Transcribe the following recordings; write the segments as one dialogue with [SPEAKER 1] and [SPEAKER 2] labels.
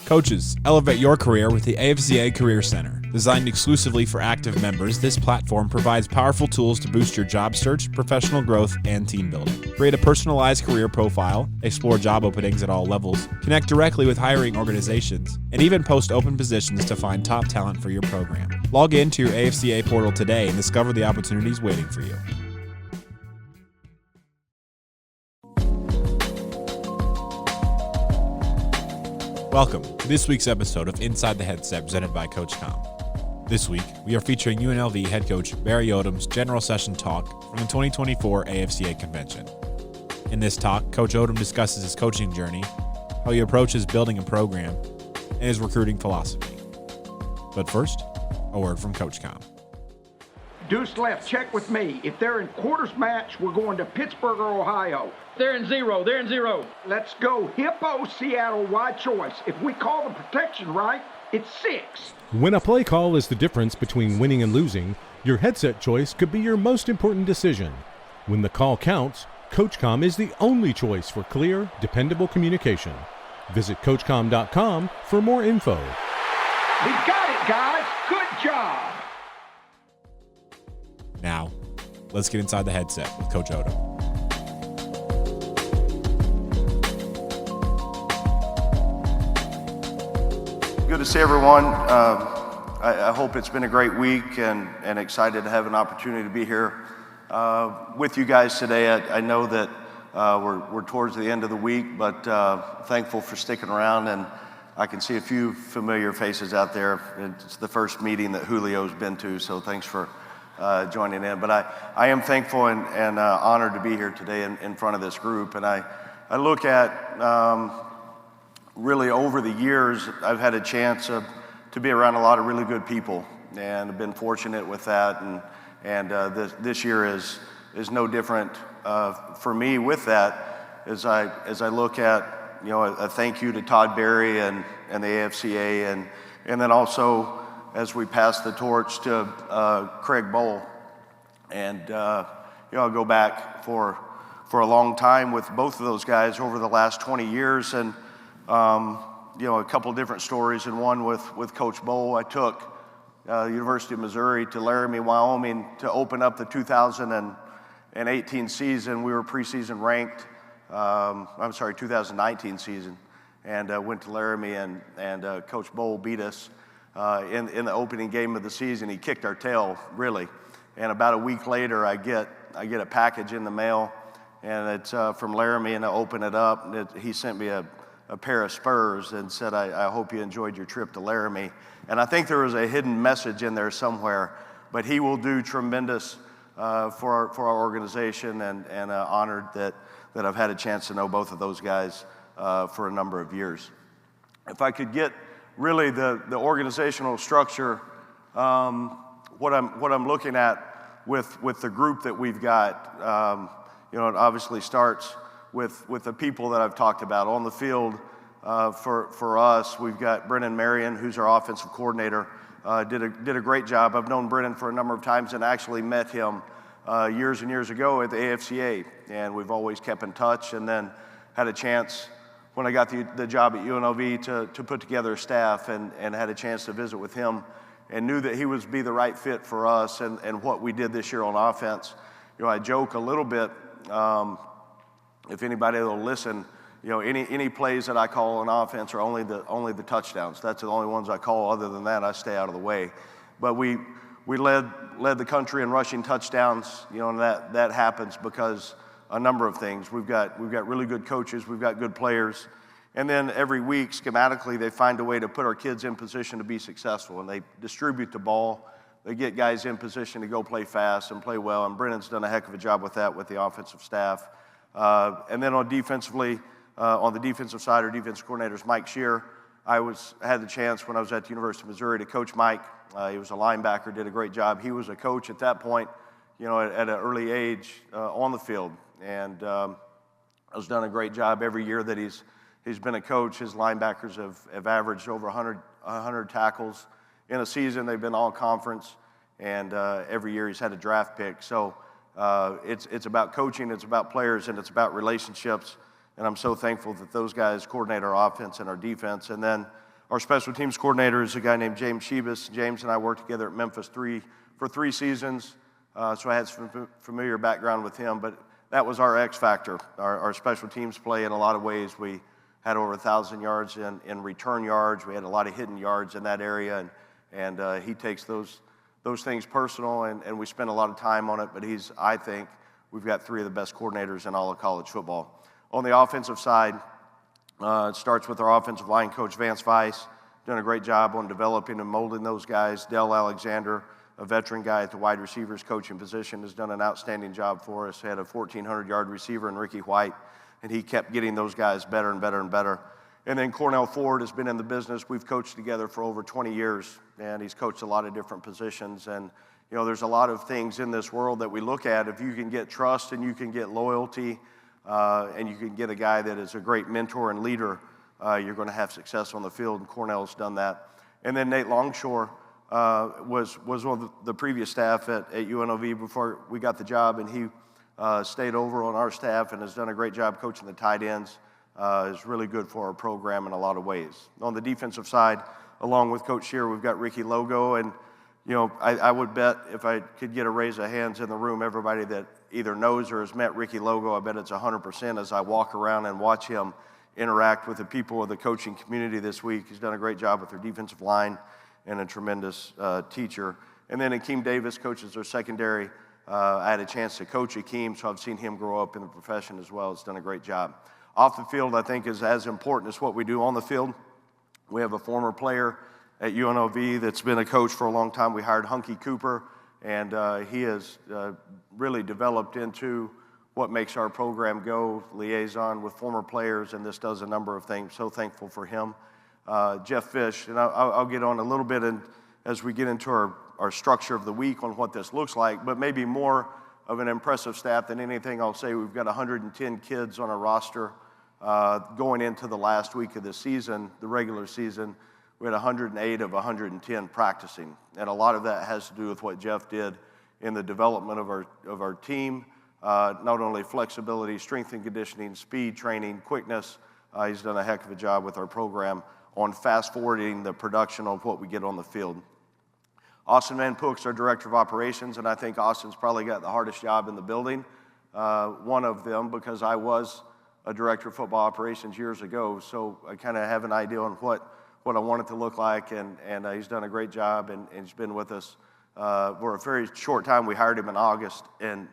[SPEAKER 1] Coaches, elevate your career with the AFCA Career Center. Designed exclusively for active members, this platform provides powerful tools to boost your job search, professional growth, and team building. Create a personalized career profile, explore job openings at all levels, connect directly with hiring organizations, and even post open positions to find top talent for your program. Log in to your AFCA portal today and discover the opportunities waiting for you. Welcome to this week's episode of Inside the Headset presented by CoachComm. This week, we are featuring UNLV Head Coach Barry Odom's General Session Talk from the 2024 AFCA Convention. In this talk, Coach Odom discusses his coaching journey, how he approaches building a program, and his recruiting philosophy. But first, a word from CoachComm.
[SPEAKER 2] Deuce left, check with me. If they're in quarters match, we're going to Pittsburgh or Ohio.
[SPEAKER 3] They're in zero.
[SPEAKER 2] Let's go Hippo, Seattle, wide choice. If we call the protection right, it's 6.
[SPEAKER 4] When a play call is the difference between winning and losing, your headset choice could be your most important decision. When the call counts, CoachComm is the only choice for clear, dependable communication. Visit CoachComm.com for more info.
[SPEAKER 2] We got it, guys. Good job.
[SPEAKER 1] Now, let's get inside the headset with Coach Odom.
[SPEAKER 5] Good to see everyone. I hope it's been a great week and excited to have an opportunity to be here with you guys today. I know that we're towards the end of the week, but thankful for sticking around, and I can see a few familiar faces out there. It's the first meeting that Julio's been to, so thanks for joining in. But I am thankful and honored to be here today in front of this group. And I look at really over the years, I've had a chance to be around a lot of really good people, and I've been fortunate with that. And this year is no different for me with that. As I look at, a thank you to Todd Berry and the AFCA, and then also as we pass the torch to Craig Bowl. And I'll go back for a long time with both of those guys over the last 20 years, and a couple of different stories. And one with Coach Bowl, I took the University of Missouri to Laramie, Wyoming to open up the 2018 season. We were preseason ranked, 2019 season, and went to Laramie, and Coach Bowl beat us in the opening game of the season. He kicked our tail, really. And about a week later, I get a package in the mail, and it's from Laramie, and I open it up, and he sent me a pair of Spurs and said, I hope you enjoyed your trip to Laramie. And I think there was a hidden message in there somewhere, but he will do tremendous for our organization, and honored that I've had a chance to know both of those guys for a number of years. If I could get really the organizational structure, what I'm looking at with the group that we've got, it obviously starts with the people that I've talked about on the field. For us, we've got Brennan Marion, who's our offensive coordinator, did a great job. I've known Brennan for a number of times and actually met him years and years ago at the AFCA, and we've always kept in touch, and then had a chance when I got the job at UNLV to put together a staff, and had a chance to visit with him, and knew that he would be the right fit for us and what we did this year on offense. I joke a little bit, if anybody will listen, any plays that I call on offense are only the touchdowns. That's the only ones I call. Other than that, I stay out of the way. But we led the country in rushing touchdowns, and that happens because a number of things. We've got really good coaches, we've got good players, and then every week, schematically, they find a way to put our kids in position to be successful, and they distribute the ball. They get guys in position to go play fast and play well, and Brennan's done a heck of a job with that with the offensive staff. And then on the defensive side, our defensive coordinator is Mike Shear. I had the chance when I was at the University of Missouri to coach Mike. He was a linebacker, did a great job. He was a coach at that point, at an early age on the field, and has done a great job every year that he's been a coach. His linebackers have averaged over 100 tackles in a season. They've been all conference, and every year he's had a draft pick. So it's about coaching, it's about players, and it's about relationships. And I'm so thankful that those guys coordinate our offense and our defense. And then our special teams coordinator is a guy named James Shebus. James and I worked together at Memphis for 3 seasons, so I had some familiar background with him, but that was our X factor. Our special teams play in a lot of ways. We had over 1,000 yards in return yards. We had a lot of hidden yards in that area, and he takes those things personal, and we spend a lot of time on it, but I think we've got 3 of the best coordinators in all of college football. On the offensive side, it starts with our offensive line coach, Vance Weiss, doing a great job on developing and molding those guys. Dell Alexander, a veteran guy at the wide receivers coaching position, has done an outstanding job for us. He had a 1,400-yard receiver in Ricky White, and he kept getting those guys better and better and better. And then Cornell Ford has been in the business. We've coached together for over 20 years, and he's coached a lot of different positions. And, you know, there's a lot of things in this world that we look at. If you can get trust and you can get loyalty, and you can get a guy that is a great mentor and leader, you're going to have success on the field, and Cornell's done that. And then Nate Longshore was one of the previous staff at UNLV before we got the job, and he stayed over on our staff and has done a great job coaching the tight ends. Is really good for our program in a lot of ways. On the defensive side, along with Coach Shear, we've got Ricky Logo, and you know, I would bet if I could get a raise of hands in the room, everybody that either knows or has met Ricky Logo, I bet it's 100% as I walk around and watch him interact with the people of the coaching community this week. He's done a great job with their defensive line and a tremendous teacher. And then Akeem Davis coaches our secondary. I had a chance to coach Akeem, so I've seen him grow up in the profession as well. He's done a great job. Off the field, I think, is as important as what we do on the field. We have a former player at UNLV that's been a coach for a long time. We hired Hunky Cooper, and he has really developed into what makes our program go, liaison with former players, and this does a number of things. So thankful for him. Jeff Fish, and I'll get on a little bit as we get into our structure of the week on what this looks like, but maybe more of an impressive staff than anything I'll say. We've got 110 kids on our roster going into the last week of the season, the regular season. We had 108 of 110 practicing, and a lot of that has to do with what Jeff did in the development of our team, not only flexibility, strength and conditioning, speed training, quickness. He's done a heck of a job with our program on fast-forwarding the production of what we get on the field. Austin Van Pook's our Director of Operations, and I think Austin's probably got the hardest job in the building, one of them, because I was a Director of Football Operations years ago, so I kind of have an idea on what I want it to look like, and he's done a great job, and he's been with us for a very short time. We hired him in August, and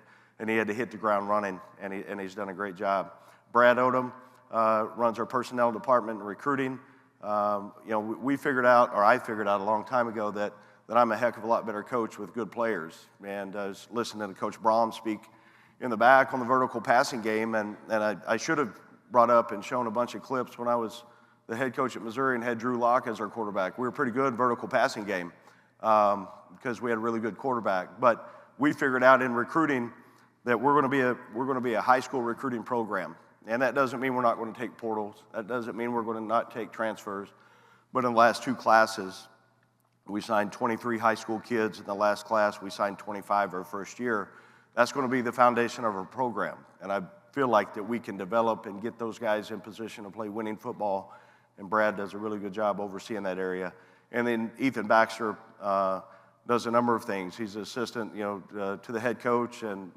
[SPEAKER 5] he had to hit the ground running, and he's done a great job. Brad Odom runs our personnel department and recruiting. You know, I figured out a long time ago that I'm a heck of a lot better coach with good players, and I was listening to Coach Braum speak in the back on the vertical passing game, and I should have brought up and shown a bunch of clips when I was the head coach at Missouri and had Drew Lock as our quarterback. We were pretty good vertical passing game because we had a really good quarterback. But we figured out in recruiting that we're going to be a high school recruiting program, and that doesn't mean we're not going to take portals. That doesn't mean we're going to not take transfers. But in the last 2 classes, we signed 23 high school kids. In the last class, we signed 25 our first year. That's going to be the foundation of our program, and I feel like that we can develop and get those guys in position to play winning football. And Brad does a really good job overseeing that area. And then Ethan Baxter does a number of things. He's an assistant, to the head coach and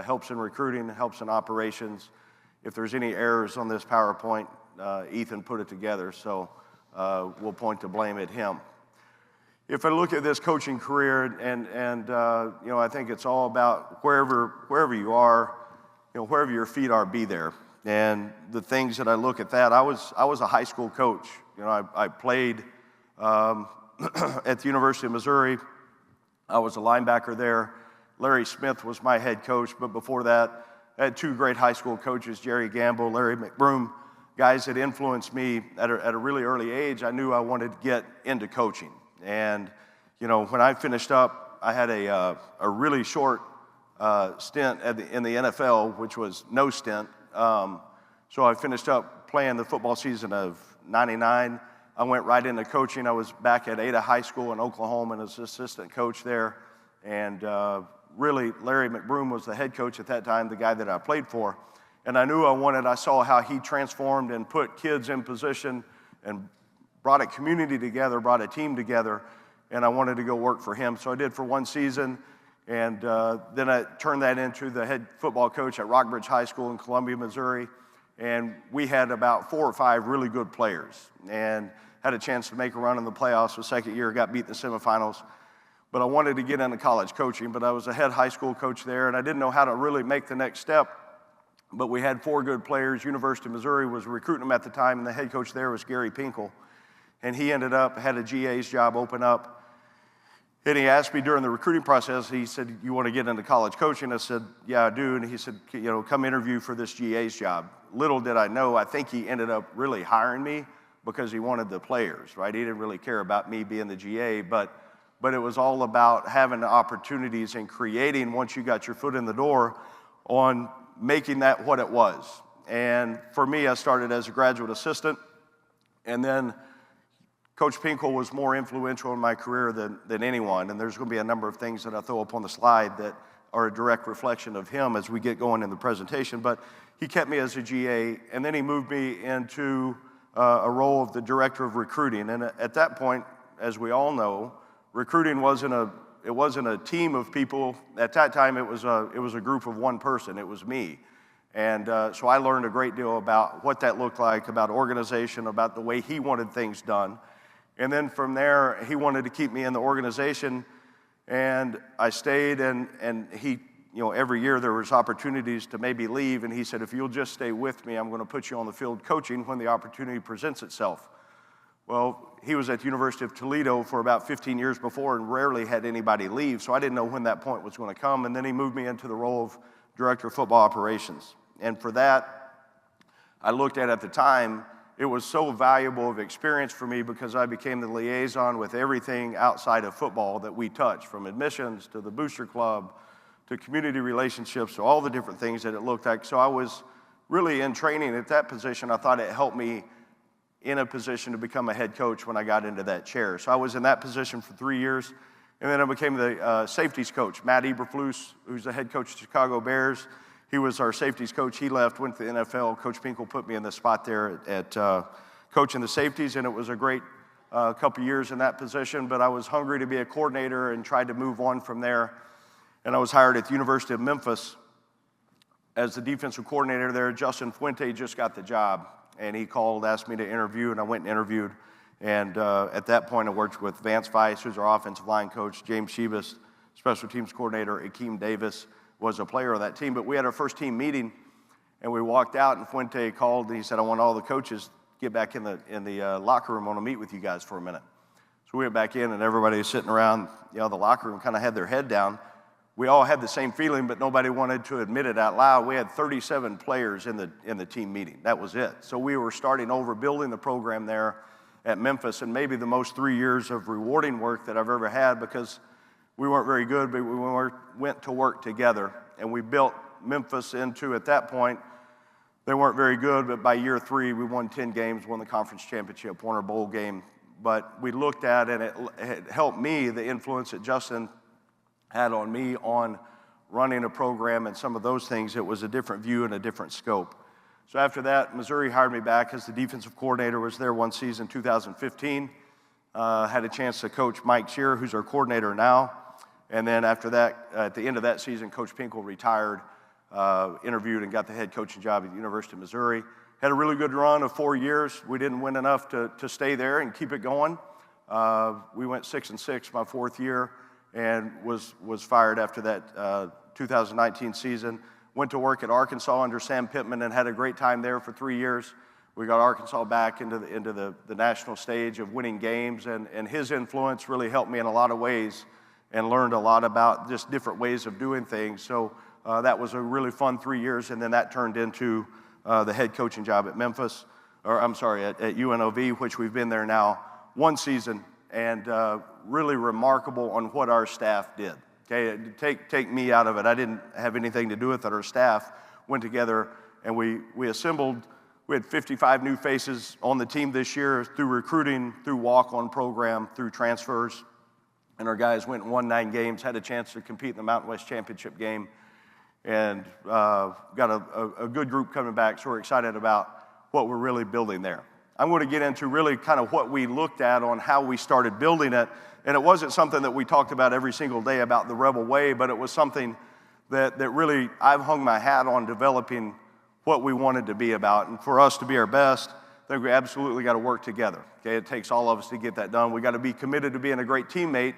[SPEAKER 5] helps in recruiting, helps in operations. If there's any errors on this PowerPoint, Ethan put it together, so we'll point the blame at him. If I look at this coaching career, and I think it's all about wherever you are, wherever your feet are, be there. And the things that I look at that, I was a high school coach. I played at the University of Missouri. I was a linebacker there. Larry Smith was my head coach, but before that, I had 2 great high school coaches, Jerry Gamble, Larry McBroom, guys that influenced me at a really early age. I knew I wanted to get into coaching. And, when I finished up, I had a really short stint in the NFL, which was no stint. So I finished up playing the football season of '99. I went right into coaching. I was back at Ada High School in Oklahoma as assistant coach there. And really, Larry McBroom was the head coach at that time, the guy that I played for. And I knew I saw how he transformed and put kids in position and brought a community together, brought a team together, and I wanted to go work for him. So I did for one season, and then I turned that into the head football coach at Rockbridge High School in Columbia, Missouri, and we had about 4 or 5 really good players, and had a chance to make a run in the playoffs the second year, got beat in the semifinals. But I wanted to get into college coaching, but I was a head high school coach there, and I didn't know how to really make the next step. But we had 4 good players. University of Missouri was recruiting them at the time, and the head coach there was Gary Pinkel. And he ended up, had a GA's job open up. And he asked me during the recruiting process, he said, "You want to get into college coaching?" I said, "Yeah, I do." And he said, "Come interview for this GA's job." Little did I know, I think he ended up really hiring me because he wanted the players, right? He didn't really care about me being the GA, but it was all about having the opportunities and creating, once you got your foot in the door, on making that what it was. And for me, I started as a graduate assistant, and then Coach Pinkel was more influential in my career than anyone, and there's going to be a number of things that I throw up on the slide that are a direct reflection of him as we get going in the presentation. But he kept me as a GA, and then he moved me into a role of the director of recruiting. And at that point, as we all know, recruiting wasn't a team of people. At that time, it was a group of one person. It was me. And so I learned a great deal about what that looked like, about organization, about the way he wanted things done. And then from there, he wanted to keep me in the organization, and I stayed, and he, every year there was opportunities to maybe leave, and he said, "If you'll just stay with me, I'm going to put you on the field coaching when the opportunity presents itself." Well, he was at the University of Toledo for about 15 years before and rarely had anybody leave, so I didn't know when that point was going to come. And then he moved me into the role of director of football operations. And for that, I looked at the time, it was so valuable of experience for me because I became the liaison with everything outside of football that we touch, from admissions to the booster club to community relationships to all the different things that it looked like. So I was really in training at that position. I thought it helped me in a position to become a head coach when I got into that chair. So I was in that position for 3 years, and then I became the safeties coach. Matt Eberflus, who's the head coach of the Chicago Bears, he was our safeties coach. He left, went to the NFL. Coach Pinkel put me in the spot there at coaching the safeties, and it was a great couple years in that position, but I was hungry to be a coordinator and tried to move on from there. And I was hired at the University of Memphis as the defensive coordinator there. Justin Fuente just got the job, and he called, asked me to interview, and I went and interviewed. And at that point, I worked with Vance Weiss, who's our offensive line coach, James Shebus, special teams coordinator, Akeem Davis was a player on that team. But we had our first team meeting, and we walked out, and Fuente called, and he said, "I want all the coaches to get back in the locker room. I want to meet with you guys for a minute." So we went back in, and everybody was sitting around the locker room, kind of had their head down. We all had the same feeling, but nobody wanted to admit it out loud. We had 37 players in the team meeting. That was it. So we were starting over, building the program there at Memphis, and maybe the most 3 years of rewarding work that I've ever had, because we weren't very good, but we went to work together, and we built Memphis into, at that point, they weren't very good, but by year 3, we won 10 games, won the conference championship, won our bowl game. But we looked at, and it helped me, the influence that Justin had on me on running a program and some of those things. It was a different view and a different scope. So after that, Missouri hired me back as the defensive coordinator. Was there one season, 2015. Had a chance to coach Mike Shearer, who's our coordinator now. And then after that, at the end of that season, Coach Pinkel retired, interviewed and got the head coaching job at the University of Missouri. Had a really good run of 4 years. We didn't win enough to stay there and keep it going. We went 6-6 my 4th year, and was fired after that 2019 season. Went to work at Arkansas under Sam Pittman and had a great time there for 3 years. We got Arkansas back into the national stage of winning games, and his influence really helped me in a lot of ways, and learned a lot about just different ways of doing things. So that was a really fun 3 years, and then that turned into the head coaching job at at UNLV, which we've been there now 1 season, and really remarkable on what our staff did. Okay, take me out of it. I didn't have anything to do with it. Our staff went together, and we assembled. We had 55 new faces on the team this year through recruiting, through walk-on program, through transfers. And our guys went and won 9 games, had a chance to compete in the Mountain West Championship game, and got a good group coming back. So we're excited about what we're really building there. I'm going to get into really kind of what we looked at on how we started building it. And it wasn't something that we talked about every single day about the Rebel Way, but it was something that really I've hung my hat on developing what we wanted to be about. And for us to be our best, I think we absolutely got to work together. Okay, it takes all of us to get that done. We got to be committed to being a great teammate,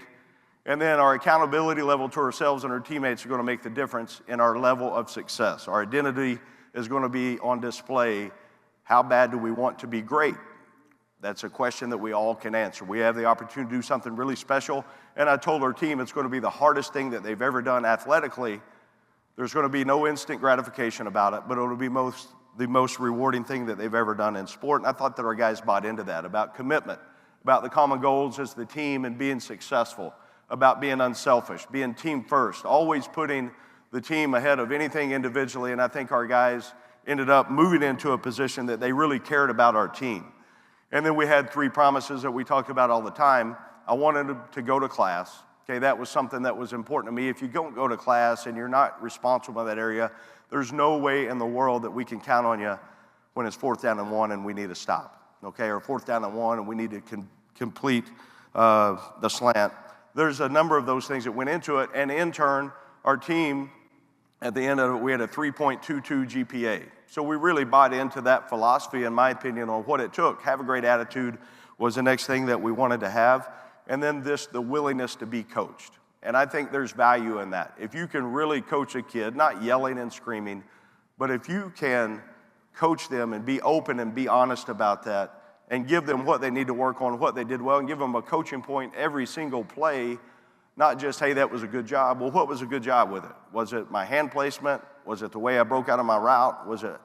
[SPEAKER 5] and then our accountability level to ourselves and our teammates are going to make the difference in our level of success. Our identity is going to be on display. How bad do we want to be great? That's a question that we all can answer. We have the opportunity to do something really special, and I told our team it's going to be the hardest thing that they've ever done athletically. There's going to be no instant gratification about it, but it'll be the most rewarding thing that they've ever done in sport, and I thought that our guys bought into that, about commitment, about the common goals as the team and being successful, about being unselfish, being team first, always putting the team ahead of anything individually, and I think our guys ended up moving into a position that they really cared about our team. And then we had 3 promises that we talked about all the time. I wanted them to go to class. Okay, that was something that was important to me. If you don't go to class and you're not responsible in that area, there's no way in the world that we can count on you when it's 4th down and 1 and we need to stop. Okay, or 4th down and 1 and we need to complete the slant. There's a number of those things that went into it, and in turn, our team, at the end of it, we had a 3.22 GPA. So we really bought into that philosophy, in my opinion, on what it took. Have a great attitude was the next thing that we wanted to have. And then the willingness to be coached. And I think there's value in that. If you can really coach a kid, not yelling and screaming, but if you can coach them and be open and be honest about that and give them what they need to work on, what they did well, and give them a coaching point every single play, not just, hey, that was a good job. Well, what was a good job with it? Was it my hand placement? Was it the way I broke out of my route? Was it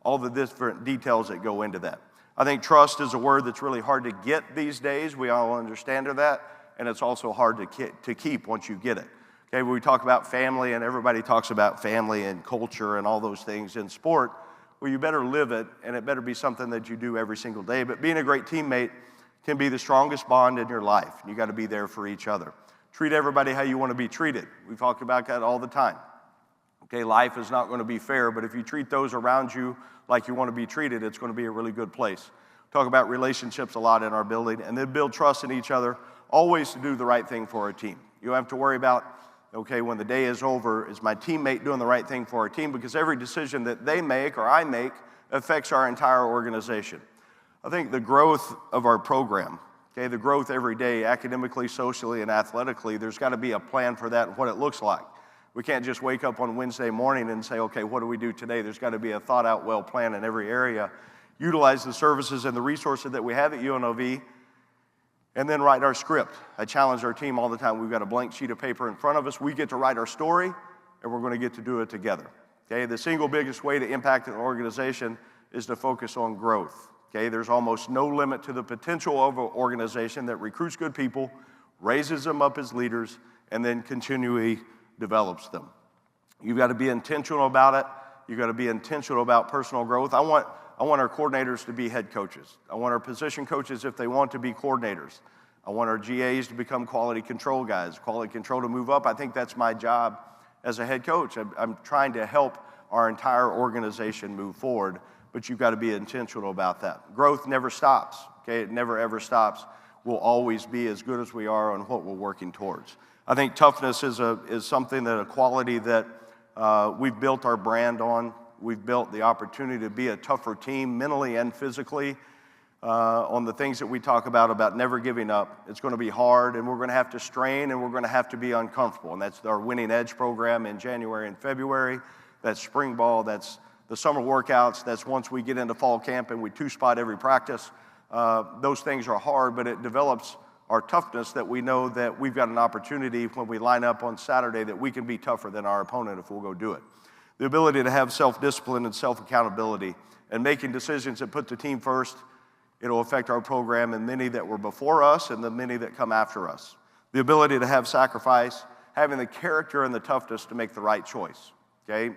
[SPEAKER 5] all the different details that go into that? I think trust is a word that's really hard to get these days. We all understand that, and it's also hard to keep once you get it. Okay, when we talk about family, and everybody talks about family and culture and all those things in sport, well, you better live it, and it better be something that you do every single day. But being a great teammate can be the strongest bond in your life. You got to be there for each other. Treat everybody how you want to be treated. We talk about that all the time. Okay, life is not going to be fair, but if you treat those around you like you want to be treated, it's going to be a really good place. Talk about relationships a lot in our building, and then build trust in each other, always to do the right thing for our team. You don't have to worry about, okay, when the day is over, is my teammate doing the right thing for our team? Because every decision that they make or I make affects our entire organization. I think the growth of our program, okay, the growth every day, academically, socially, and athletically, there's got to be a plan for that and what it looks like. We can't just wake up on Wednesday morning and say, okay, what do we do today? There's got to be a thought-out, well plan in every area. Utilize the services and the resources that we have at UNLV, and then write our script. I challenge our team all the time. We've got a blank sheet of paper in front of us. We get to write our story, and we're going to get to do it together. Okay, the single biggest way to impact an organization is to focus on growth. Okay, there's almost no limit to the potential of an organization that recruits good people, raises them up as leaders, and then continually develops them. You've got to be intentional about it. You've got to be intentional about personal growth. I want our coordinators to be head coaches. I want our position coaches, if they want, to be coordinators. I want our GAs to become quality control guys, quality control to move up. I think that's my job as a head coach. I'm trying to help our entire organization move forward, but you've got to be intentional about that. Growth never stops, okay? It never, ever stops. We'll always be as good as we are on what we're working towards. I think toughness is something, that a quality that we've built our brand on. We've built the opportunity to be a tougher team mentally and physically on the things that we talk about never giving up. It's going to be hard, and we're going to have to strain, and we're going to have to be uncomfortable. And that's our Winning Edge program in January and February. That's spring ball. That's the summer workouts. That's once we get into fall camp and we two-spot every practice. Those things are hard, but it develops our toughness, that we know that we've got an opportunity when we line up on Saturday that we can be tougher than our opponent if we'll go do it. The ability to have self-discipline and self-accountability and making decisions that put the team first. It'll affect our program and many that were before us and the many that come after us. The ability to have sacrifice, having the character and the toughness to make the right choice, okay?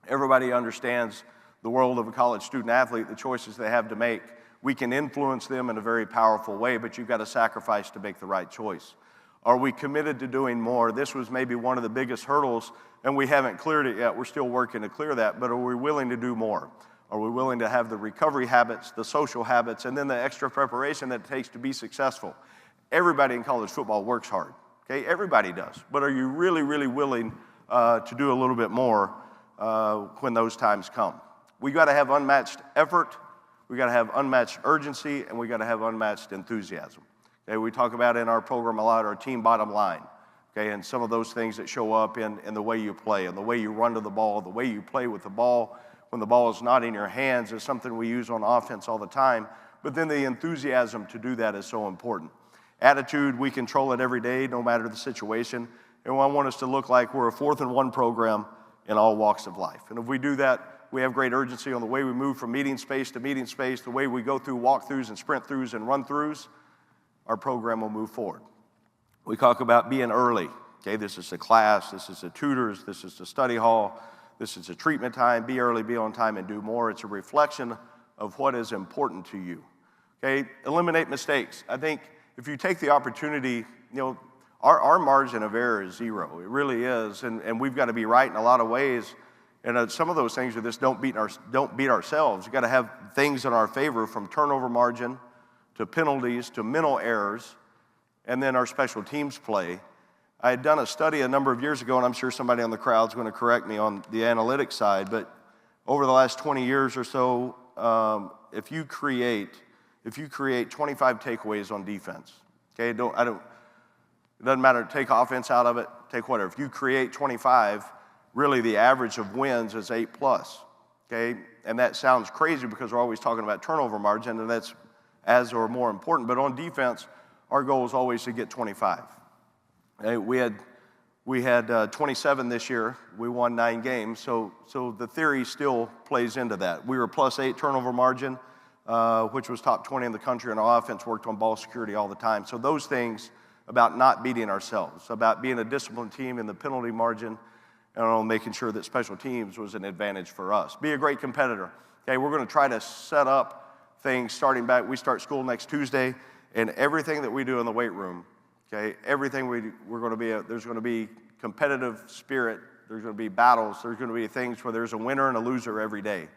[SPEAKER 5] Everybody understands the world of a college student athlete, the choices they have to make. We can influence them in a very powerful way, but you've got to sacrifice to make the right choice. Are we committed to doing more? This was maybe one of the biggest hurdles, and we haven't cleared it yet. We're still working to clear that, but are we willing to do more? Are we willing to have the recovery habits, the social habits, and then the extra preparation that it takes to be successful? Everybody in college football works hard, okay? Everybody does. But are you really, really willing to do a little bit more when those times come? We got to have unmatched effort, we got to have unmatched urgency, and we got to have unmatched enthusiasm. Okay, we talk about in our program a lot our team bottom line, okay, and some of those things that show up in the way you play, and the way you run to the ball, the way you play with the ball when the ball is not in your hands is something we use on offense all the time, but then the enthusiasm to do that is so important. Attitude, we control it every day, no matter the situation, and I want us to look like we're a 4th and 1 program in all walks of life. And if we do that, we have great urgency on the way we move from meeting space to meeting space, the way we go through walkthroughs and sprint throughs and run throughs, our program will move forward. We talk about being early. Okay, this is a class, this is a tutors, this is a study hall, this is a treatment time. Be early, be on time, and do more. It's a reflection of what is important to you. Okay, eliminate mistakes. I think if you take the opportunity, our margin of error is 0. It really is, and we've got to be right in a lot of ways. And some of those things are just don't beat ourselves. You've got to have things in our favor, from turnover margin to penalties to mental errors, and then our special teams play. I had done a study a number of years ago, and I'm sure somebody on the crowd's going to correct me on the analytics side, but over the last 20 years or so, if you create 25 takeaways on defense, okay, it doesn't matter, take offense out of it, take whatever. If you create 25, really the average of wins is 8+, okay? And that sounds crazy because we're always talking about turnover margin, and that's as or more important, but on defense, our goal is always to get 25. Okay? We had 27 this year. We won 9 games, so the theory still plays into that. We were +8 turnover margin, which was top 20 in the country, and our offense worked on ball security all the time. So those things about not beating ourselves, about being a disciplined team in the penalty margin, and on making sure that special teams was an advantage for us. Be a great competitor. Okay, we're going to try to set up things starting back. We start school next Tuesday, and everything that we do in the weight room, okay, everything there's going to be competitive spirit, there's going to be battles, there's going to be things where there's a winner and a loser every day.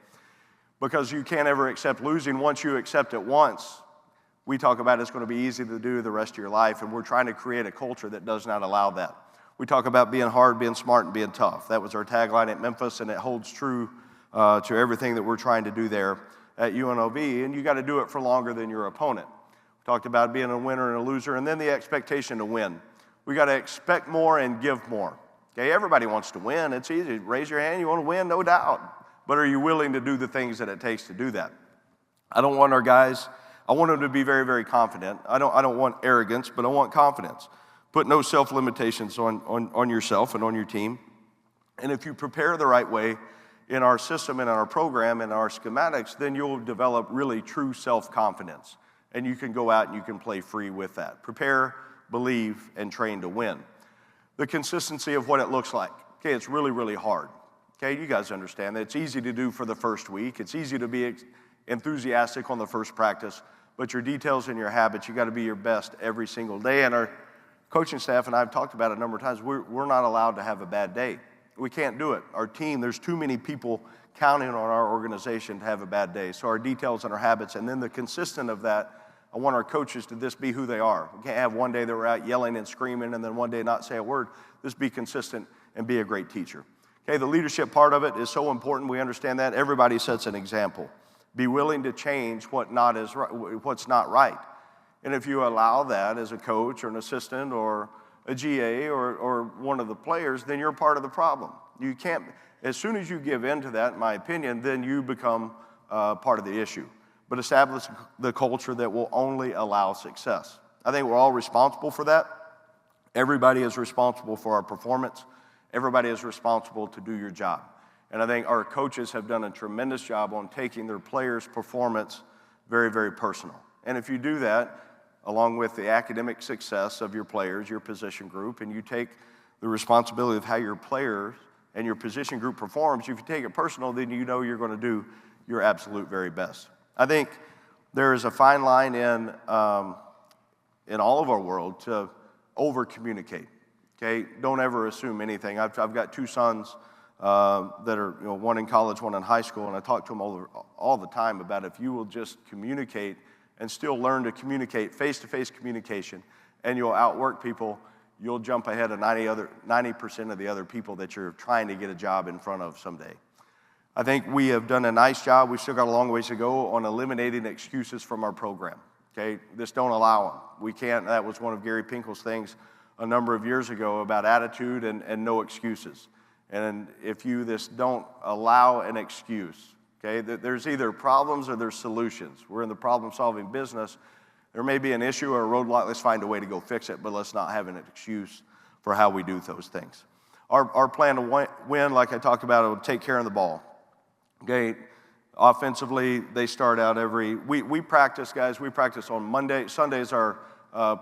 [SPEAKER 5] Because you can't ever accept losing. Once you accept it once, we talk about it's going to be easy to do the rest of your life, and we're trying to create a culture that does not allow that. We talk about being hard, being smart, and being tough. That was our tagline at Memphis, and it holds true to everything that we're trying to do there at UNLV, and you got to do it for longer than your opponent. We talked about being a winner and a loser, and then the expectation to win. We got to expect more and give more. Okay, everybody wants to win. It's easy. Raise your hand, you want to win, no doubt. But are you willing to do the things that it takes to do that? I don't want our guys, I want them to be very, very confident. I don't want arrogance, but I want confidence. Put no self-limitations on yourself and on your team. And if you prepare the right way in our system and in our program and our schematics, then you'll develop really true self-confidence. And you can go out and you can play free with that. Prepare, believe, and train to win. The consistency of what it looks like. Okay, it's really, really hard. Okay, you guys understand that. It's easy to do for the first week. It's easy to be enthusiastic on the first practice, but your details and your habits, you got to be your best every single day. And our coaching staff and I have talked about it a number of times. We're not allowed to have a bad day. We can't do it. Our team, there's too many people counting on our organization to have a bad day. So our details and our habits, and then the consistent of that, I want our coaches to just be who they are. We can't have one day that we're out yelling and screaming and then one day not say a word. Just be consistent and be a great teacher. Okay, the leadership part of it is so important. We understand that. Everybody sets an example. Be willing to change what's not right. And if you allow that as a coach or an assistant or a GA or one of the players, then you're part of the problem. You can't, as soon as you give in to that, in my opinion, then you become part of the issue. But establish the culture that will only allow success. I think we're all responsible for that. Everybody is responsible for our performance. Everybody is responsible to do your job. And I think our coaches have done a tremendous job on taking their players' performance very, very personal. And if you do that, along with the academic success of your players, your position group, and you take the responsibility of how your players and your position group performs, if you take it personal, then you know you're going to do your absolute very best. I think there is a fine line in all of our world to over-communicate. Okay, don't ever assume anything. I've got two sons that are, one in college, one in high school, and I talk to them all the time about if you will just communicate and still learn to communicate, face-to-face communication, and you'll outwork people, you'll jump ahead of 90% of the other people that you're trying to get a job in front of someday. I think we have done a nice job. We've still got a long ways to go on eliminating excuses from our program. Okay, this don't allow them. We can't. That was one of Gary Pinkel's things a number of years ago about attitude and no excuses. And if you just don't allow an excuse, okay, there's either problems or there's solutions. We're in the problem-solving business. There may be an issue or a roadblock. Let's find a way to go fix it, but let's not have an excuse for how we do those things. Our plan to win, like I talked about, will take care of the ball. Okay, offensively, they start out we practice, guys. We practice on Monday. Sunday's our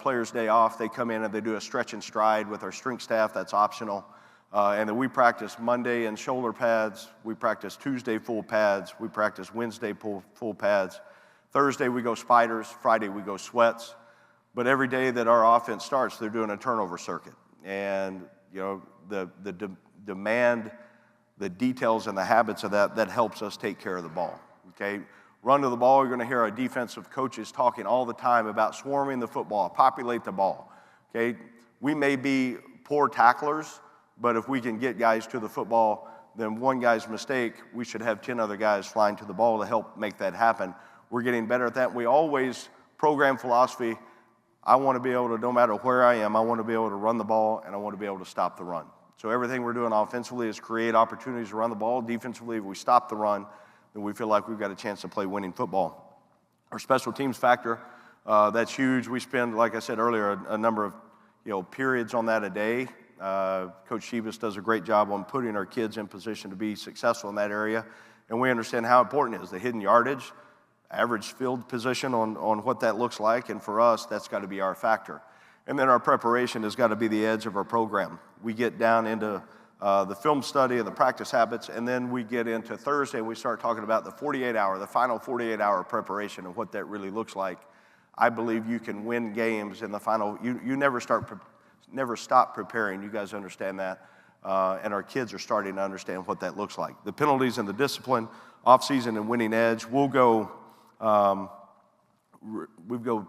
[SPEAKER 5] players' day off. They come in and they do a stretch and stride with our strength staff. That's optional. And then we practice Monday in shoulder pads. We practice Tuesday full pads. We practice Wednesday full pads. Thursday we go spiders. Friday we go sweats. But every day that our offense starts, they're doing a turnover circuit. And the demand, the details and the habits of that helps us take care of the ball. Okay, run to the ball. You're going to hear our defensive coaches talking all the time about swarming the football, populate the ball. Okay, we may be poor tacklers, but if we can get guys to the football, then one guy's mistake, we should have 10 other guys flying to the ball to help make that happen. We're getting better at that. We always program philosophy. I want to be able to, no matter where I am, I want to be able to run the ball and I want to be able to stop the run. So everything we're doing offensively is create opportunities to run the ball. Defensively, if we stop the run, then we feel like we've got a chance to play winning football. Our special teams factor, that's huge. We spend, like I said earlier, a number of periods on that a day. Coach Shebus does a great job on putting our kids in position to be successful in that area. And we understand how important it is, the hidden yardage, average field position on what that looks like. And for us, that's got to be our factor. And then our preparation has got to be the edge of our program. We get down into the film study and the practice habits, and then we get into Thursday and we start talking about the final 48-hour preparation and what that really looks like. I believe you can win games in the final. You never stop preparing. You guys understand that, and our kids are starting to understand what that looks like. The penalties and the discipline, off-season and winning edge. We'll go. We go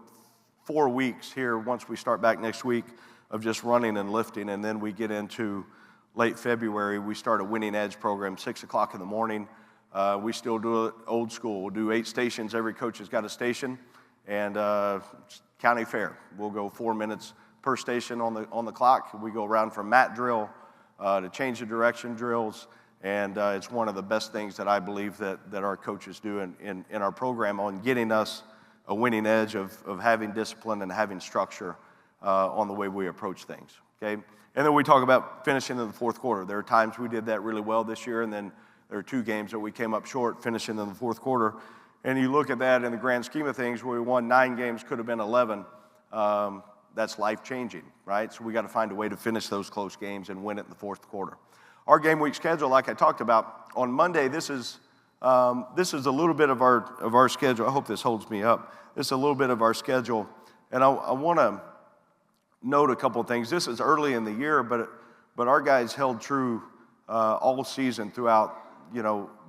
[SPEAKER 5] 4 weeks here once we start back next week of just running and lifting, and then we get into late February. We start a winning edge program, 6 o'clock in the morning. We still do it old school. We'll do 8 stations. Every coach has got a station, and county fair. We'll go 4 minutes per station on the clock. We go around from mat drill to change the direction drills, and it's one of the best things that I believe that our coaches do in our program on getting us a winning edge of having discipline and having structure on the way we approach things, okay? And then we talk about finishing in the fourth quarter. There are times we did that really well this year, and then there are 2 games that we came up short finishing in the fourth quarter. And you look at that in the grand scheme of things, where we won 9 games, could have been 11. That's life-changing, right? So we got to find a way to finish those close games and win it in the fourth quarter. Our game week schedule, like I talked about, on Monday, this is a little bit of our schedule. I hope this holds me up. This is a little bit of our schedule, and I want to note a couple of things. This is early in the year, but our guys held true all season throughout.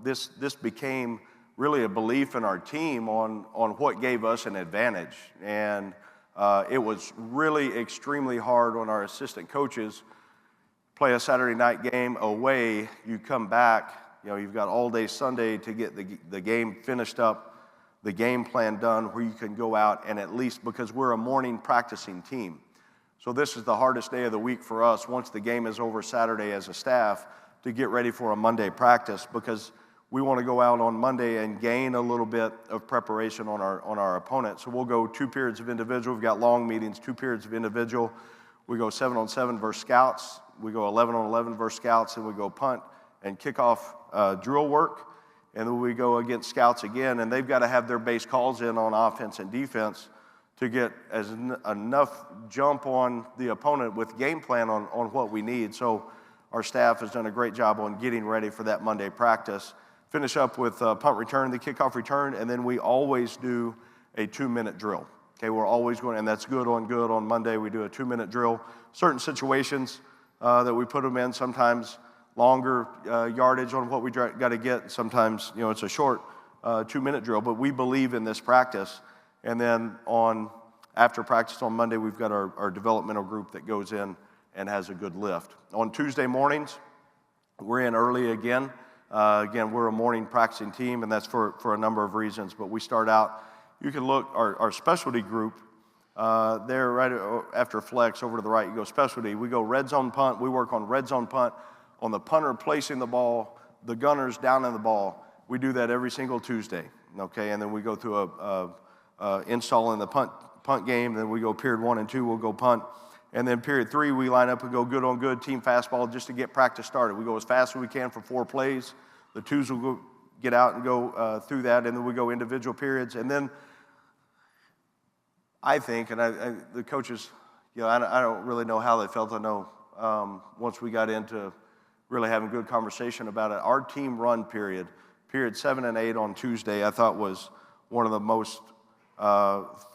[SPEAKER 5] This became really a belief in our team on what gave us an advantage, and it was really extremely hard on our assistant coaches. Play a Saturday night game away, you come back. You've got all day Sunday to get the game finished up, the game plan done, where you can go out and at least, because we're a morning practicing team. So this is the hardest day of the week for us once the game is over Saturday as a staff to get ready for a Monday practice, because we want to go out on Monday and gain a little bit of preparation on our opponent. So we'll go 2 periods of individual. We've got long meetings, 2 periods of individual. We go 7-on-7 versus scouts. We go 11-on-11 versus scouts, and we go punt and kickoff drill work. And then we go against scouts again, and they've got to have their base calls in on offense and defense to get enough jump on the opponent with game plan on what we need. So our staff has done a great job on getting ready for that Monday practice. Finish up with punt return, the kickoff return, and then we always do a 2-minute drill. Okay, we're always going, and that's good on Monday. We do a 2-minute drill. Certain situations that we put them in, sometimes longer yardage on what we got to get. Sometimes, it's a short 2-minute drill, but we believe in this practice. And then after practice on Monday, we've got our developmental group that goes in and has a good lift. On Tuesday mornings, we're in early again. Again, we're a morning practicing team, and that's for a number of reasons. But we start out, you can look, our specialty group, there right after flex, over to the right, you go specialty. We go red zone punt. We work on red zone punt, on the punter placing the ball, the gunners down in the ball. We do that every single Tuesday, okay? And then we go through installing the punt game. Then we go period 1 and 2, we'll go punt. And then period 3, we line up and go good on good, team fastball, just to get practice started. We go as fast as we can for 4 plays. The twos will go get out and go through that, and then we go individual periods. And then I think, and the coaches, I don't really know how they felt. I know once we got into really having good conversation about it, our team run period 7 and 8 on Tuesday, I thought was one of the most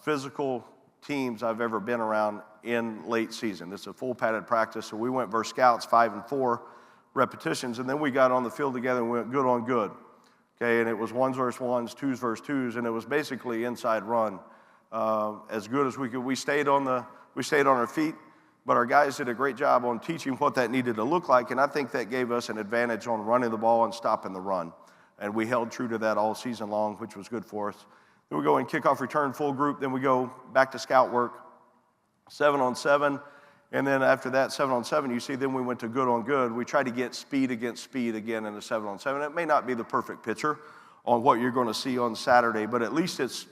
[SPEAKER 5] physical teams I've ever been around in late season. This is a full padded practice, so we went versus scouts 5 and 4 repetitions, and then we got on the field together and we went good on good. Okay, and it was 1s versus 1s, 2s versus 2s, and it was basically inside run as good as we could. We stayed on our feet, but our guys did a great job on teaching what that needed to look like, and I think that gave us an advantage on running the ball and stopping the run. And we held true to that all season long, which was good for us. Then we go in kickoff return full group, then we go back to scout work, 7 on 7, and then after that 7 on 7, you see, then we went to good on good. We tried to get speed against speed again in the 7 on 7. It may not be the perfect picture on what you're going to see on Saturday, but at least it's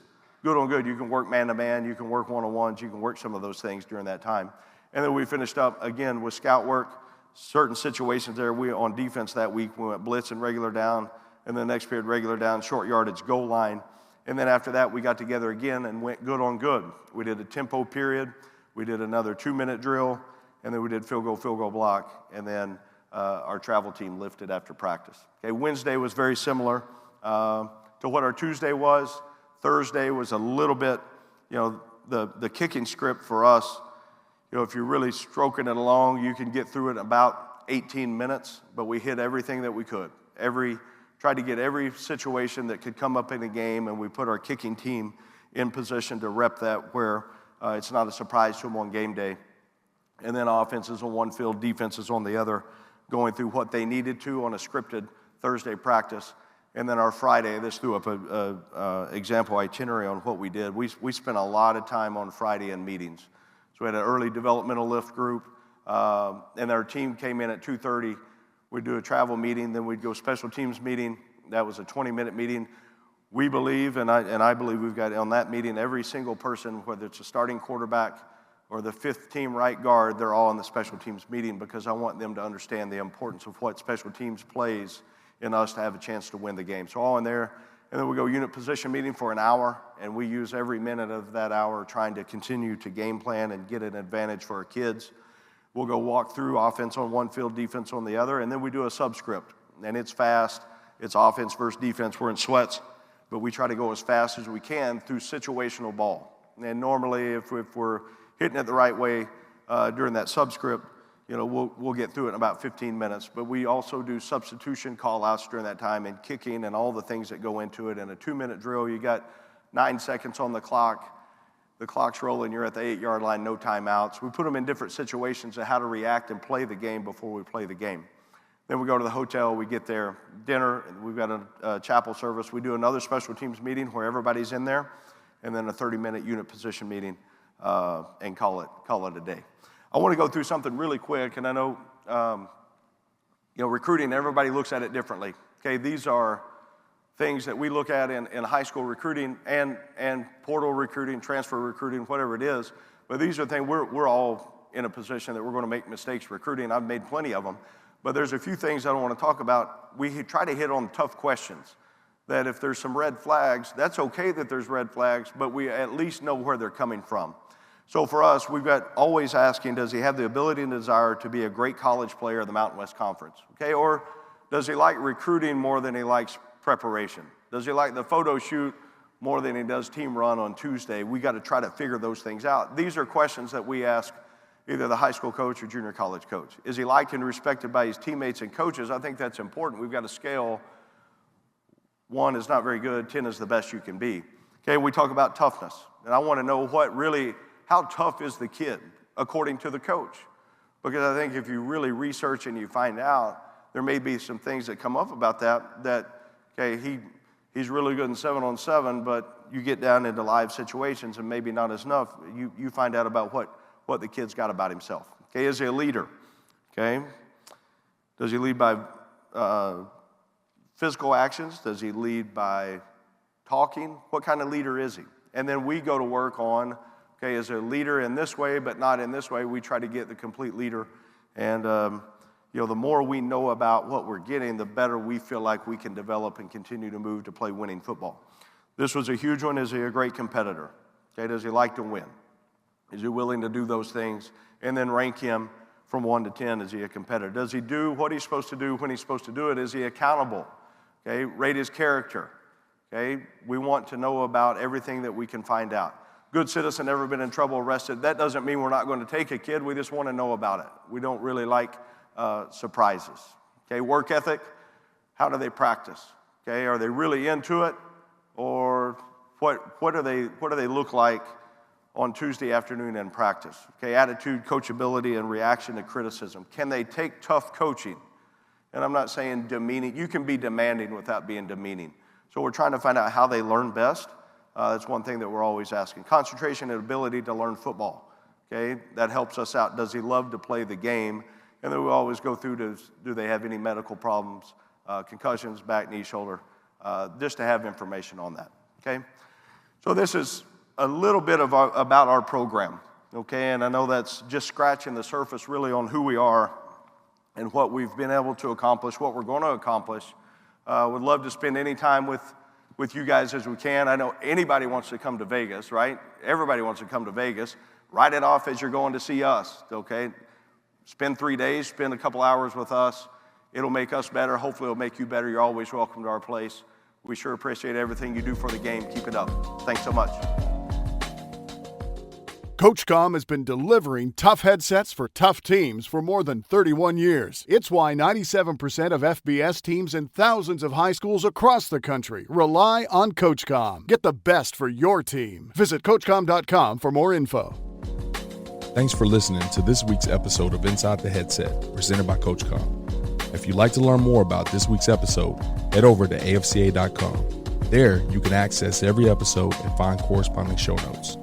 [SPEAKER 5] good on good. You can work man-to-man, you can work one-on-ones, you can work some of those things during that time. And then we finished up again with scout work, certain situations there. We on defense that week, we went blitz and regular down, and then the next period regular down, short yardage, goal line. And then after that, we got together again and went good on good. We did a tempo period. We did another 2-minute drill, and then we did field goal block, and then our travel team lifted after practice. Okay, Wednesday was very similar to what our Tuesday was. Thursday was a little bit, the kicking script for us, if you're really stroking it along, you can get through it in about 18 minutes, but we hit everything that we could. Tried to get every situation that could come up in the game, and we put our kicking team in position to rep that where it's not a surprise to them on game day. And then offenses on one field, defenses on the other, going through what they needed to on a scripted Thursday practice. And then our Friday, this threw up an example itinerary on what we did. We spent a lot of time on Friday in meetings. So we had an early developmental lift group, and our team came in at 2:30. We'd do a travel meeting, then we'd go special teams meeting. That was a 20-minute meeting. We believe, and I believe we've got on that meeting, every single person, whether it's a starting quarterback or the 5th team right guard, they're all in the special teams meeting because I want them to understand the importance of what special teams plays in us to have a chance to win the game. So all in there, and then we go unit position meeting for an hour, and we use every minute of that hour trying to continue to game plan and get an advantage for our kids. We'll go walk through offense on one field, defense on the other, and then we do a subscript. And it's fast. It's offense versus defense. We're in sweats, but we try to go as fast as we can through situational ball. And normally, if we're hitting it the right way during that subscript, we'll get through it in about 15 minutes. But we also do substitution call-outs during that time and kicking and all the things that go into it. In a 2-minute drill, you got 9 seconds on the clock. The clock's rolling, you're at the 8-yard line, no timeouts. We put them in different situations of how to react and play the game before we play the game. Then we go to the hotel, we get there, dinner, and we've got a chapel service. We do another special teams meeting where everybody's in there, and then a 30-minute unit position meeting, and call it a day. I want to go through something really quick, and I know, recruiting, everybody looks at it differently. Okay, these are things that we look at in high school recruiting and portal recruiting, transfer recruiting, whatever it is. But these are things, we're all in a position that we're going to make mistakes recruiting. I've made plenty of them. But there's a few things I don't want to talk about. We try to hit on tough questions. That if there's some red flags, that's okay that there's red flags, but we at least know where they're coming from. So for us, we've got always asking, does he have the ability and desire to be a great college player of the Mountain West Conference? Okay, or does he like recruiting more than he likes preparation? Does he like the photo shoot more than he does team run on Tuesday? We got to try to figure those things out. These are questions that we ask either the high school coach or junior college coach? Is he liked and respected by his teammates and coaches? I think that's important. We've got a scale. 1 is not very good, 10 is the best you can be. Okay, we talk about toughness. And I want to know how tough is the kid according to the coach? Because I think if you really research and you find out, there may be some things that come up about okay, he's really good in 7-on-7, but you get down into live situations and maybe not as enough, you find out about what the kid's got about himself. Okay, is he a leader? Okay, does he lead by physical actions? Does he lead by talking? What kind of leader is he? And then we go to work on, okay, is a leader in this way but not in this way? We try to get the complete leader. And the more we know about what we're getting, the better we feel like we can develop and continue to move to play winning football. This was a huge one. Is he a great competitor? Okay, does he like to win? Is he willing to do those things? And then rank him from 1 to 10. Is he a competitor? Does he do what he's supposed to do when he's supposed to do it? Is he accountable? Okay, rate his character. Okay, we want to know about everything that we can find out. Good citizen, never been in trouble, arrested. That doesn't mean we're not going to take a kid. We just want to know about it. We don't really like surprises. Okay, work ethic, how do they practice? Okay, are they really into it? Or what do they look like on Tuesday afternoon in practice? Okay, attitude, coachability, and reaction to criticism. Can they take tough coaching? And I'm not saying demeaning. You can be demanding without being demeaning. So we're trying to find out how they learn best. That's one thing that we're always asking. Concentration and ability to learn football. Okay, that helps us out. Does he love to play the game? And then we always go through do they have any medical problems, concussions, back, knee, shoulder, just to have information on that. Okay, so this is a little bit about our program. Okay, and I know that's just scratching the surface really on who we are and what we've been able to accomplish, what we're going to accomplish. Would love to spend any time with you guys as we can. I know anybody wants to come to Vegas, right? Everybody wants to come to Vegas. Write it off as you're going to see us, okay? Spend 3 days, spend a couple hours with us. It'll make us better. Hopefully it'll make you better. You're always welcome to our place. We sure appreciate everything you do for the game. Keep it up. Thanks so much.
[SPEAKER 6] CoachComm has been delivering tough headsets for tough teams for more than 31 years. It's why 97% of FBS teams and thousands of high schools across the country rely on CoachComm. Get the best for your team. Visit CoachComm.com for more info.
[SPEAKER 1] Thanks for listening to this week's episode of Inside the Headset, presented by CoachComm. If you'd like to learn more about this week's episode, head over to AFCA.com. There, you can access every episode and find corresponding show notes.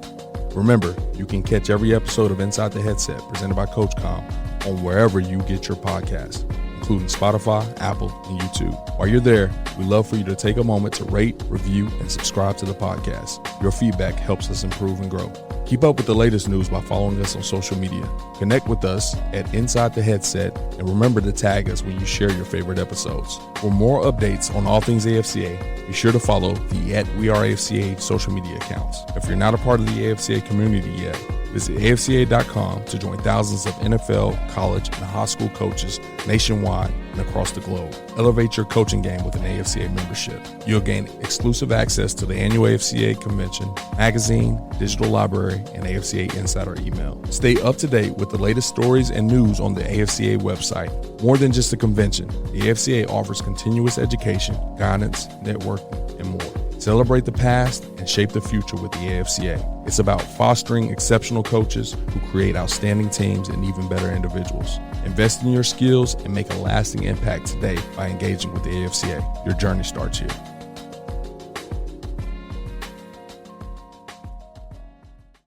[SPEAKER 1] Remember, you can catch every episode of Inside the Headset presented by CoachComm on wherever you get your podcasts, including Spotify, Apple, and YouTube. While you're there, we'd love for you to take a moment to rate, review, and subscribe to the podcast. Your feedback helps us improve and grow. Keep up with the latest news by following us on social media. Connect with us at Inside the Headset, and remember to tag us when you share your favorite episodes. For more updates on all things AFCA, be sure to follow the @WeAreAFCA social media accounts. If you're not a part of the AFCA community yet, visit AFCA.com to join thousands of NFL, college, and high school coaches nationwide and across the globe. Elevate your coaching game with an AFCA membership. You'll gain exclusive access to the annual AFCA Convention, magazine, digital library, and AFCA Insider email. Stay up to date with the latest stories and news on the AFCA website. More than just a convention, the AFCA offers continuous education, guidance, networking, and more. Celebrate the past and shape the future with the AFCA. It's about fostering exceptional coaches who create outstanding teams and even better individuals. Invest in your skills and make a lasting impact today by engaging with the AFCA. Your journey starts here.